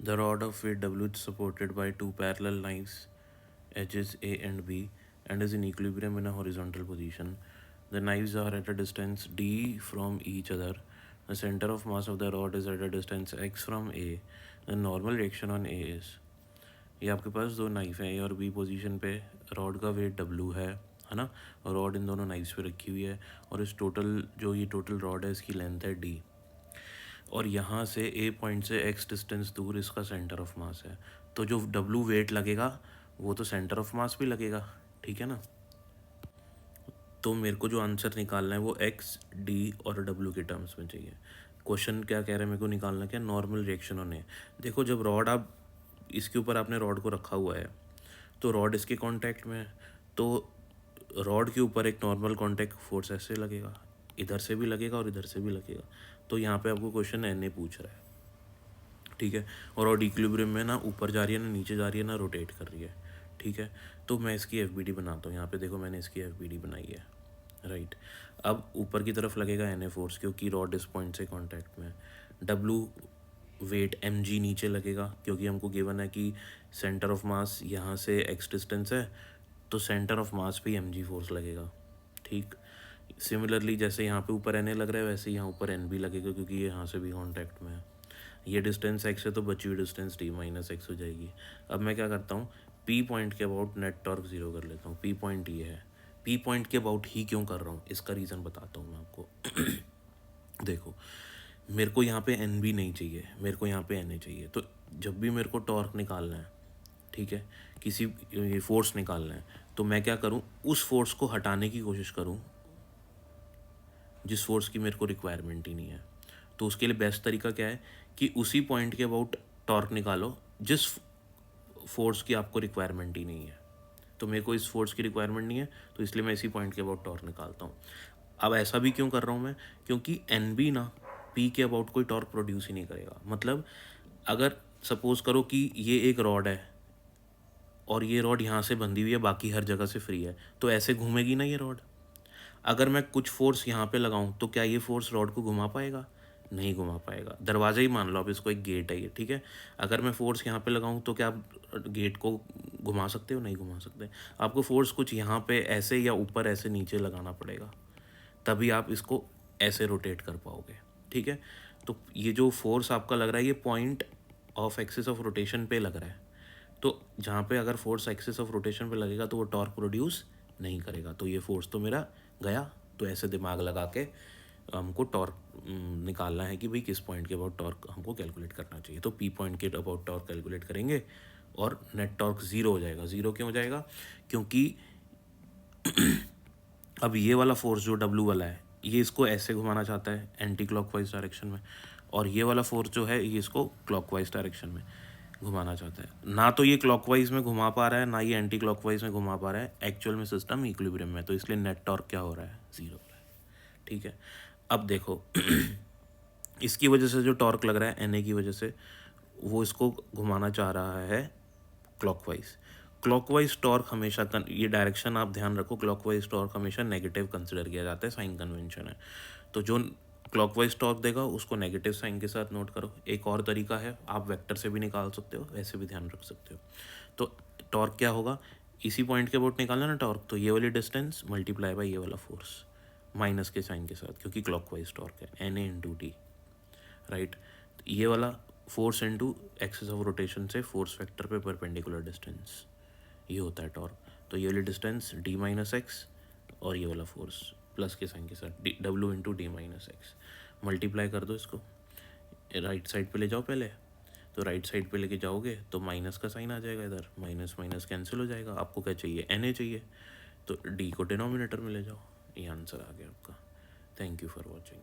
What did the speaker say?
The rod of weight W is supported by two parallel knives, edges A and B, and is in equilibrium in a horizontal position. The knives are at a distance D from each other. The center of mass of the rod is at a distance X from A. The normal reaction on A is, ये आपके पास दो knife हैं, ए और B position पे, rod का wait W है ना, और रॉड इन दोनों नाइफ्स पे रखी हुई है, और इस टोटल जो ये टोटल रॉड है इसकी लेंथ है डी, और यहाँ से ए पॉइंट से एक्स डिस्टेंस दूर इसका सेंटर ऑफ मास है। तो जो डब्लू वेट लगेगा वो तो सेंटर ऑफ मास भी लगेगा, ठीक है ना। तो मेरे को जो आंसर निकालना है वो एक्स डी और डब्लू के टर्म्स में चाहिए। क्वेश्चन क्या कह रहा है मेरे को निकालना, क्या नॉर्मल रिएक्शन होने। देखो जब रॉड आप इसके ऊपर आपने रॉड को रखा हुआ है तो रॉड इसके कांटेक्ट में है, तो रॉड के ऊपर एक नॉर्मल कांटेक्ट फोर्स ऐसे लगेगा, इधर से भी लगेगा और इधर से भी लगेगा। तो यहाँ पे आपको क्वेश्चन एन ए पूछ रहा है, ठीक है। और रॉड इक्विलिब्रियम में ना ऊपर जा रही है ना नीचे जा रही है ना रोटेट कर रही है, ठीक है। तो मैं इसकी एफ बी डी बनाता हूँ। यहाँ पे देखो मैंने इसकी एफ बी डी बनाई है, राइट। अब ऊपर की तरफ लगेगा एन ए फोर्स क्योंकि रॉड इस पॉइंट से कांटेक्ट में है। डब्लू वेट एम जी नीचे लगेगा क्योंकि हमको गिवन है कि सेंटर ऑफ मास यहाँ से एक्स डिस्टेंस है, तो सेंटर ऑफ मास पे एम जी फोर्स लगेगा, ठीक। सिमिलरली जैसे यहाँ पे ऊपर एन ए लग रहा है वैसे यहाँ ऊपर एन बी लगेगा क्योंकि ये यहाँ से भी कांटेक्ट में है। ये डिस्टेंस एक्स है तो बची हुई डिस्टेंस डी माइनस एक्स हो जाएगी। अब मैं क्या करता हूँ, पी पॉइंट के अबाउट नेट टॉर्क जीरो कर लेता हूँ। पी पॉइंट ये है, पी पॉइंट के अबाउट ही क्यों कर रहा हूँ इसका रीज़न बताता हूँ मैं आपको। देखो मेरे को यहाँ पे एन बी नहीं चाहिए, मेरे को यहाँ पे एन ए चाहिए। तो जब भी मेरे को टॉर्क निकालना है, ठीक है, किसी ये फोर्स निकालना है, तो मैं क्या करूँ, उस फोर्स को हटाने की कोशिश करूँ जिस फोर्स की मेरे को रिक्वायरमेंट ही नहीं है। तो उसके लिए बेस्ट तरीका क्या है कि उसी पॉइंट के अबाउट टॉर्क निकालो जिस फोर्स की आपको रिक्वायरमेंट ही नहीं है। तो मेरे को इस फोर्स की रिक्वायरमेंट नहीं है तो इसलिए मैं इसी पॉइंट के अबाउट टॉर्क निकालता हूँ। अब ऐसा भी क्यों कर रहा हूँ मैं, क्योंकि एन बी ना पी के अबाउट कोई टॉर्क प्रोड्यूस ही नहीं करेगा। मतलब अगर सपोज करो कि ये एक रॉड है और ये रॉड यहाँ से बंधी हुई है बाकी हर जगह से फ्री है, तो ऐसे घूमेगी ना ये रॉड। अगर मैं कुछ फोर्स यहाँ पे लगाऊं तो क्या ये फोर्स रॉड को घुमा पाएगा, नहीं घुमा पाएगा। दरवाज़ा ही मान लो आप इसको, एक गेट है ये, ठीक है। अगर मैं फोर्स यहाँ पे लगाऊं तो क्या आप गेट को घुमा सकते हो, नहीं घुमा सकते। आपको फोर्स कुछ यहाँ पे ऐसे या ऊपर ऐसे नीचे लगाना पड़ेगा, तभी आप इसको ऐसे रोटेट कर पाओगे, ठीक है। तो ये जो फोर्स आपका लग रहा है ये point of axis of rotation पे लग रहा है। तो जहाँ पे अगर फोर्स एक्सिस ऑफ रोटेशन पे लगेगा तो वो टॉर्क प्रोड्यूस नहीं करेगा, तो ये फोर्स तो मेरा गया। तो ऐसे दिमाग लगा के हमको टॉर्क निकालना है कि भाई किस पॉइंट के अबाउट टॉर्क हमको कैलकुलेट करना चाहिए। तो पी पॉइंट के अबाउट टॉर्क कैलकुलेट करेंगे और नेट टॉर्क ज़ीरो हो जाएगा। ज़ीरो क्यों हो जाएगा, क्योंकि अब ये वाला फोर्स जो डब्लू वाला है ये इसको ऐसे घुमाना चाहता है एंटी क्लॉकवाइज डायरेक्शन में, और ये वाला फोर्स जो है ये इसको क्लॉकवाइज डायरेक्शन में घुमाना चाहता है। ना तो ये क्लॉकवाइज में घुमा पा रहा है ना ये एंटी क्लॉकवाइज में घुमा पा रहा है, एक्चुअल में सिस्टम इक्विलिब्रियम में, तो इसलिए नेट टॉर्क क्या हो रहा है, ज़ीरो हो रहा है, ठीक है। अब देखो इसकी वजह से जो टॉर्क लग रहा है एन ए की वजह से, वो इसको घुमाना चाह रहा है क्लॉकवाइज। क्लॉकवाइज टॉर्क हमेशा ये डायरेक्शन आप ध्यान रखो, क्लॉकवाइज टॉर्क हमेशा नेगेटिव कंसिडर किया जाता है, साइन कन्वेंशन है। तो जो क्लॉकवाइज टॉर्क देगा उसको नेगेटिव साइन के साथ नोट करो। एक और तरीका है, आप वेक्टर से भी निकाल सकते हो, वैसे भी ध्यान रख सकते हो। तो टॉर्क क्या होगा, इसी पॉइंट के अबाउट निकालना ना टॉर्क, तो ये वाली डिस्टेंस मल्टीप्लाई बाई ये वाला फोर्स माइनस के साइन के साथ, क्योंकि क्लॉकवाइज टॉर्क है, N A into T, right. ये वाला force into axis of rotation से फोर्स वेक्टर पे परपेंडिकुलर डिस्टेंस, ये होता है टॉर्क। तो ये वाली डिस्टेंस डी माइनस एक्स और ये वाला फोर्स प्लस के साइन के साथ D W into D minus x, multiply कर दो इसको, राइट साइड पे ले जाओ पहले। तो राइट साइड पे लेके जाओगे तो माइनस का साइन आ जाएगा, इधर माइनस माइनस कैंसिल हो जाएगा। आपको क्या चाहिए, एन ए चाहिए, तो डी को डिनोमिनेटर में ले जाओ। ये आंसर आ गया आपका। Thank you for watching.